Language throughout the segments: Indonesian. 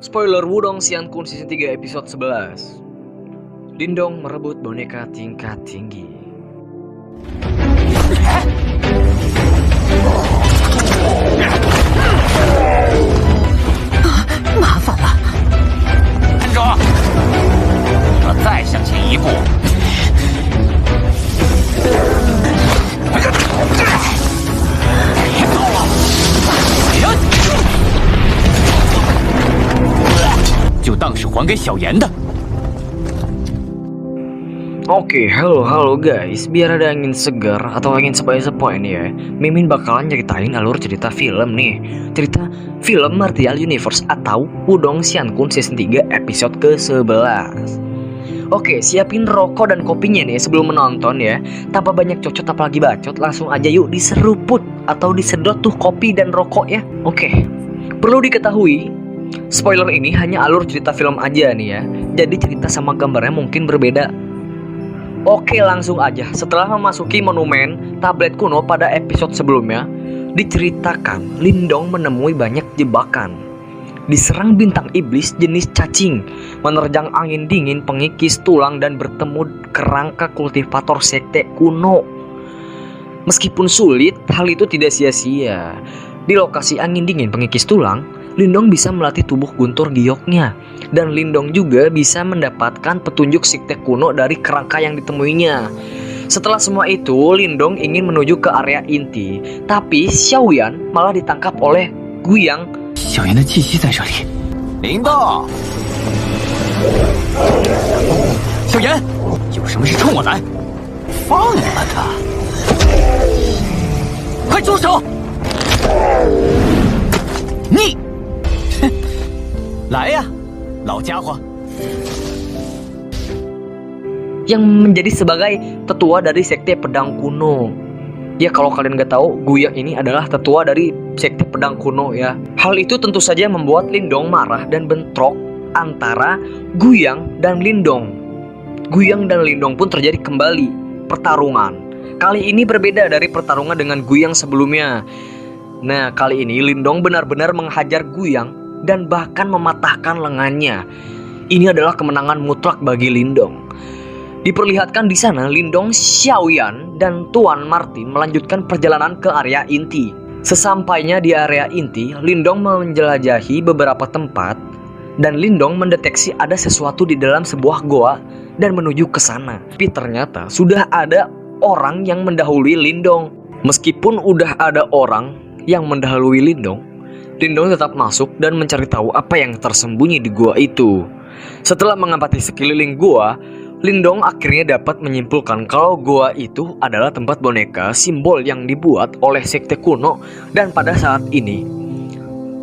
Spoiler Wudong Xiankun Season 3 episode 11. Lindong merebut boneka tingkat tinggi. Maaf了，站住！你们再向前一步，别动了！就当是还给小妍的。 Oke, halo guys. Biar ada angin segar atau angin sepoi-sepoi nih ya, Mimin bakalan ceritain alur cerita film nih. Cerita film Martial Universe atau Wudong Xiankun Season 3 episode ke-11. Oke, siapin rokok dan kopinya nih sebelum menonton ya. Tanpa banyak cocot apalagi bacot, langsung aja yuk diseruput atau disedot tuh kopi dan rokok ya. Oke, perlu diketahui, spoiler ini hanya alur cerita film aja nih ya. Jadi cerita sama gambarnya mungkin berbeda. Oke, langsung aja. Setelah memasuki monumen tablet kuno pada episode sebelumnya, diceritakan Lindong menemui banyak jebakan. Diserang bintang iblis jenis cacing, menerjang angin dingin pengikis tulang dan bertemu kerangka kultivator sekte kuno. Meskipun sulit, hal itu tidak sia-sia. Di lokasi angin dingin pengikis tulang, Lindong bisa melatih tubuh guntur gioknya. Dan Lindong juga bisa mendapatkan petunjuk sekte kuno dari kerangka yang ditemuinya. Setelah semua itu, Lindong ingin menuju ke area inti. Tapi Xiaoyan malah ditangkap oleh Guyang. 小妍的气息在这里。林动，小妍，有什么事冲我来，放了他！快住手！你，哼，来呀，老家伙！ yang menjadi sebagai tetua dari sekte pedang kuno. Ya, kalau kalian gak tahu, Guyang ini adalah tetua dari sekte pedang kuno ya. Hal itu tentu saja membuat Lindong marah dan bentrok antara Guyang dan Lindong. Guyang dan Lindong pun terjadi kembali pertarungan. Kali ini berbeda dari pertarungan dengan Guyang sebelumnya. Nah, kali ini Lindong benar-benar menghajar Guyang dan bahkan mematahkan lengannya. Ini adalah kemenangan mutlak bagi Lindong. Diperlihatkan di sana Lindong, Xiaoyan, dan Tuan Martin melanjutkan perjalanan ke area inti. Sesampainya di area inti, Lindong menjelajahi beberapa tempat dan Lindong mendeteksi ada sesuatu di dalam sebuah goa dan menuju ke sana. Tapi ternyata sudah ada orang yang mendahului Lindong. Meskipun udah ada orang yang mendahului Lindong, Lindong tetap masuk dan mencari tahu apa yang tersembunyi di goa itu. Setelah mengamati sekeliling goa, Lindong akhirnya dapat menyimpulkan kalau goa itu adalah tempat boneka simbol yang dibuat oleh sekte kuno. Dan pada saat ini,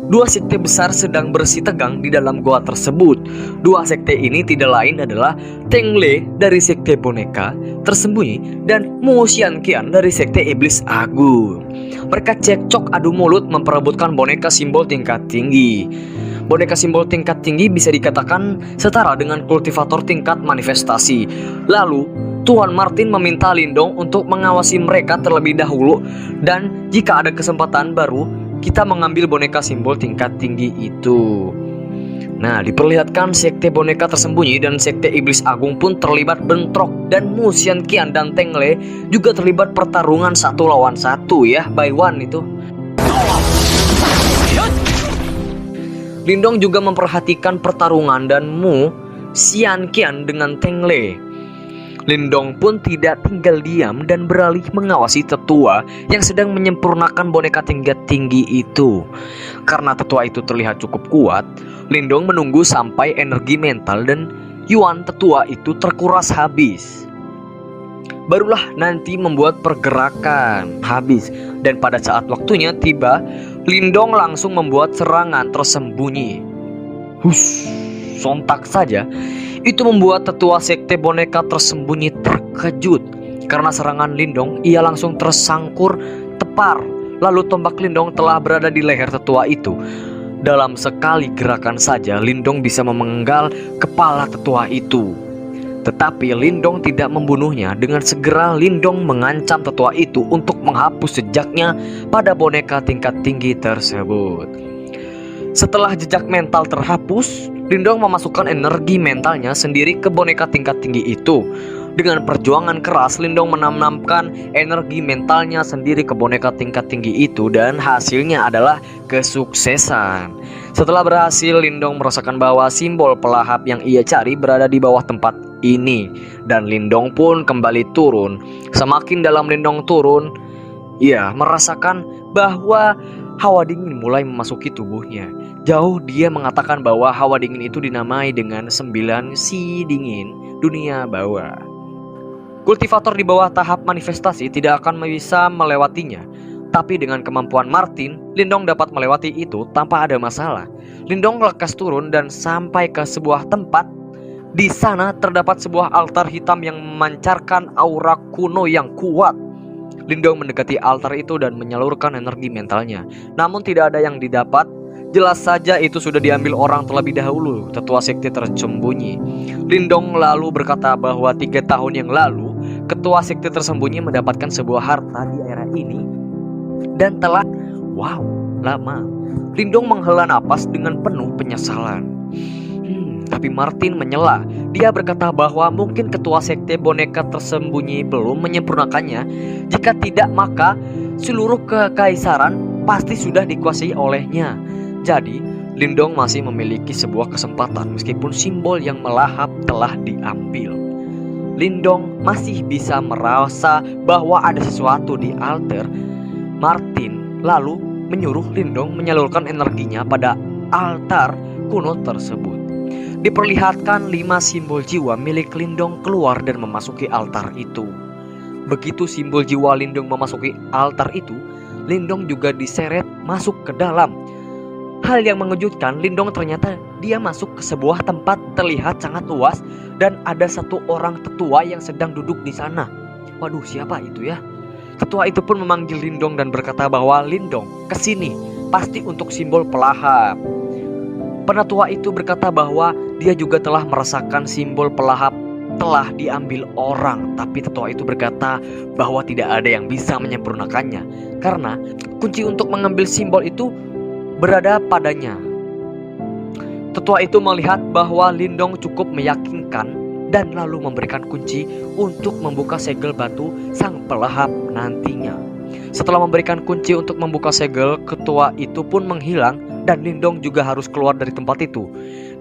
dua sekte besar sedang bersitegang di dalam goa tersebut. Dua sekte ini tidak lain adalah Tengle dari sekte boneka tersembunyi dan Mu Xianqian dari sekte iblis agung. Mereka cekcok adu mulut memperebutkan boneka simbol tingkat tinggi. Boneka simbol tingkat tinggi bisa dikatakan setara dengan kultivator tingkat manifestasi. Lalu, Tuan Martin meminta Lindong untuk mengawasi mereka terlebih dahulu. Dan jika ada kesempatan baru, kita mengambil boneka simbol tingkat tinggi itu. Nah, diperlihatkan sekte boneka tersembunyi dan sekte iblis agung pun terlibat bentrok. Dan Mu Xianqian dan Tengle juga terlibat pertarungan 1 lawan 1 ya, by one itu. Lindong juga memperhatikan pertarungan dan Mu Xianqian dengan Tengle. Lindong pun tidak tinggal diam dan beralih mengawasi tetua yang sedang menyempurnakan boneka tingkat tinggi itu. Karena tetua itu terlihat cukup kuat, Lindong menunggu sampai energi mental dan yuan tetua itu terkuras habis. Barulah nanti membuat pergerakan habis. Dan pada saat waktunya tiba, Lindong langsung membuat serangan tersembunyi. Hush, sontak saja itu membuat tetua sekte boneka tersembunyi terkejut. Karena serangan Lindong, ia langsung tersangkur tepar. Lalu tombak Lindong telah berada di leher tetua itu. Dalam sekali gerakan saja Lindong bisa memenggal kepala tetua itu. Tetapi Lindong tidak membunuhnya. Dengan segera Lindong mengancam tetua itu untuk menghapus jejaknya pada boneka tingkat tinggi tersebut. Setelah jejak mental terhapus, Lindong memasukkan energi mentalnya sendiri ke boneka tingkat tinggi itu. Dengan perjuangan keras, Lindong menanamkan energi mentalnya sendiri ke boneka tingkat tinggi itu dan hasilnya adalah kesuksesan. Setelah berhasil, Lindong merasakan bahwa simbol pelahap yang ia cari berada di bawah tempat ini dan Lindong pun kembali turun. Semakin dalam Lindong turun, ia merasakan bahwa hawa dingin mulai memasuki tubuhnya. Jauh dia mengatakan bahwa hawa dingin itu dinamai dengan 9 si dingin dunia bawah. Kultivator di bawah tahap manifestasi tidak akan bisa melewatinya. Tapi dengan kemampuan Martin, Lindong dapat melewati itu tanpa ada masalah. Lindong lekas turun dan sampai ke sebuah tempat. Di sana terdapat sebuah altar hitam yang memancarkan aura kuno yang kuat. Lindong mendekati altar itu dan menyalurkan energi mentalnya. Namun tidak ada yang didapat. Jelas saja itu sudah diambil orang terlebih dahulu, tetua sekte tersembunyi. Lindong lalu berkata bahwa 3 tahun yang lalu, ketua sekte tersembunyi mendapatkan sebuah harta di era ini dan telah lama. Lindong menghela napas dengan penuh penyesalan. Tapi Martin menyela. Dia berkata bahwa mungkin ketua sekte boneka tersembunyi belum menyempurnakannya. Jika tidak, maka seluruh kekaisaran pasti sudah dikuasai olehnya. Jadi, Lindong masih memiliki sebuah kesempatan meskipun simbol yang melahap telah diambil. Lindong masih bisa merasa bahwa ada sesuatu di altar. Martin lalu menyuruh Lindong menyalurkan energinya pada altar kuno tersebut. Diperlihatkan 5 simbol jiwa milik Lindong keluar dan memasuki altar itu. Begitu simbol jiwa Lindong memasuki altar itu, Lindong juga diseret masuk ke dalam. Hal yang mengejutkan, Lindong ternyata dia masuk ke sebuah tempat terlihat sangat luas dan ada satu orang tetua yang sedang duduk di sana. Waduh, siapa itu ya? Tetua itu pun memanggil Lindong dan berkata bahwa Lindong kesini pasti untuk simbol pelahap. Penatua itu berkata bahwa dia juga telah merasakan simbol pelahap telah diambil orang. Tapi tetua itu berkata bahwa tidak ada yang bisa menyempurnakannya karena kunci untuk mengambil simbol itu berada padanya. Tetua itu melihat bahwa Lindong cukup meyakinkan dan lalu memberikan kunci untuk membuka segel batu sang pelahap nantinya. Setelah memberikan kunci untuk membuka segel, ketua itu pun menghilang dan Lindong juga harus keluar dari tempat itu.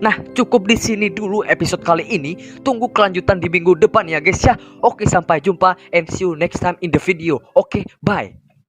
Nah, cukup di sini dulu episode kali ini. Tunggu kelanjutan di minggu depan ya guys ya. Oke, sampai jumpa and see you next time in the video. Oke, bye.